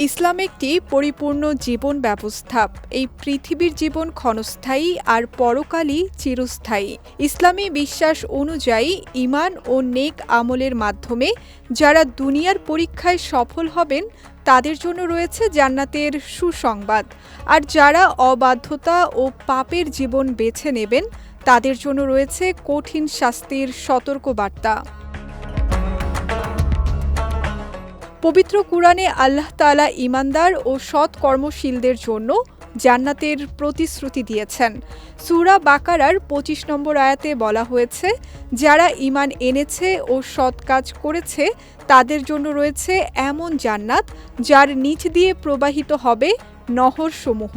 ইসলাম একটি পরিপূর্ণ জীবন ব্যবস্থা। এই পৃথিবীর জীবন ক্ষণস্থায়ী আর পরকালই চিরস্থায়ী। ইসলামী বিশ্বাস অনুযায়ী ঈমান ও নেক আমলের মাধ্যমে যারা দুনিয়ার পরীক্ষায় সফল হবেন তাদের জন্য রয়েছে জান্নাতের সুসংবাদ, আর যারা অবাধ্যতা ও পাপের জীবন বেছে নেবেন তাদের জন্য রয়েছে কঠিন শাস্তির সতর্কবার্তা। পবিত্র কুরআনে আল্লাহ তাআলা ঈমানদার ও সৎ কর্মশীলদের জন্য জান্নাতের প্রতিশ্রুতি দিয়েছেন। সূরা বাকারার ২৫ নম্বর আয়াতে বলা হয়েছে, যারা ঈমান এনেছে ও সৎ কাজ করেছে তাদের জন্য রয়েছে এমন জান্নাত যার নিচ দিয়ে প্রবাহিত হবে নহরসমূহ।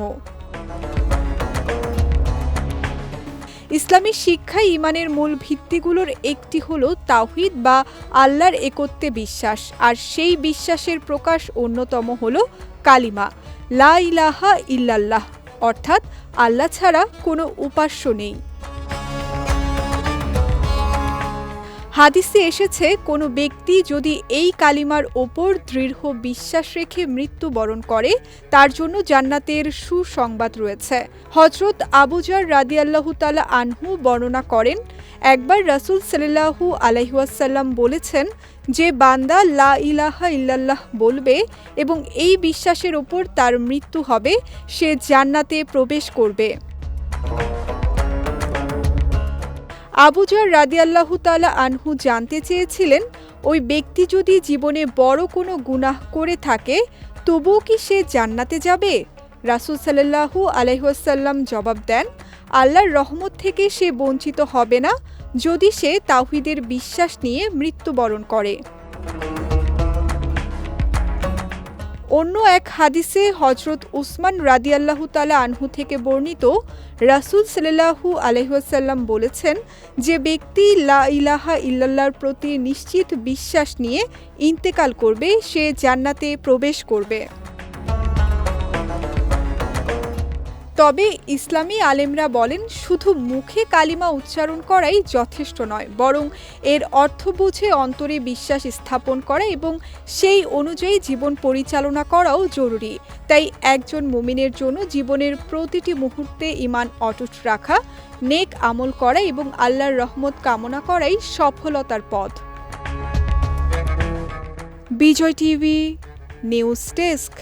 ইসলামী শিক্ষায় ঈমানের মূল ভিত্তিগুলোর একটি হলো তাওহীদ বা আল্লাহর একত্বে বিশ্বাস, আর সেই বিশ্বাসের প্রকাশ অন্যতম হলো কালিমা লা ইলাহা ইল্লাল্লাহ, অর্থাৎ আল্লাহ ছাড়া কোনো উপাস্য নেই। হাদিসে এসেছে, কোনো ব্যক্তি যদি এই কালিমার ওপর দৃঢ় বিশ্বাস রেখে মৃত্যুবরণ করে তার জন্য জান্নাতের সুসংবাদ রয়েছে। হযরত আবু যর রাদিয়াল্লাহু তাআলা আনহু বর্ণনা করেন, একবার রাসূল সাল্লাল্লাহু আলাইহি ওয়াসাল্লাম বলেছেন, যে বান্দা লা ইলাহা ইল্লাল্লাহ বলবে এবং এই বিশ্বাসের ওপর তার মৃত্যু হবে, সে জান্নাতে প্রবেশ করবে। আবু যর রাদিয়াল্লাহু তাআলা আনহু জানতে চেয়েছিলেন, ওই ব্যক্তি যদি জীবনে বড় কোনো গুনাহ করে থাকে তবুও কি সে জান্নাতে যাবে? রাসূল সাল্লাল্লাহু আলাইহি ওয়াসাল্লাম জবাব দেন, আল্লাহর রহমত থেকে সে বঞ্চিত হবে না যদি সে তাওহীদের বিশ্বাস নিয়ে মৃত্যুবরণ করে। অন্য এক হাদিসে হযরত উসমান রাদিয়াল্লাহু তাআলা আনহু থেকে বর্ণিত, রাসূল সাল্লাল্লাহু আলাইহি ওয়াসাল্লাম বলেছেন, যে ব্যক্তি লা ইলাহা ইল্লাল্লাহর প্রতি নিশ্চিত বিশ্বাস নিয়ে ইন্তেকাল করবে সে জান্নাতে প্রবেশ করবে। তবে ইসলামী আলেমরা বলেন, শুধু মুখে কালিমা উচ্চারণ করাই যথেষ্ট নয়, বরং এর অর্থ বুঝে অন্তরে বিশ্বাস স্থাপন করা এবং সেই অনুযায়ী জীবন পরিচালনা করাও জরুরি। তাই একজন মুমিনের জন্য জীবনের প্রতিটি মুহূর্তে ঈমান অটুট রাখা, নেক আমল করা এবং আল্লাহর রহমত কামনা করাই সফলতার পথ। বিজয় টিভি নিউজ ডেস্ক।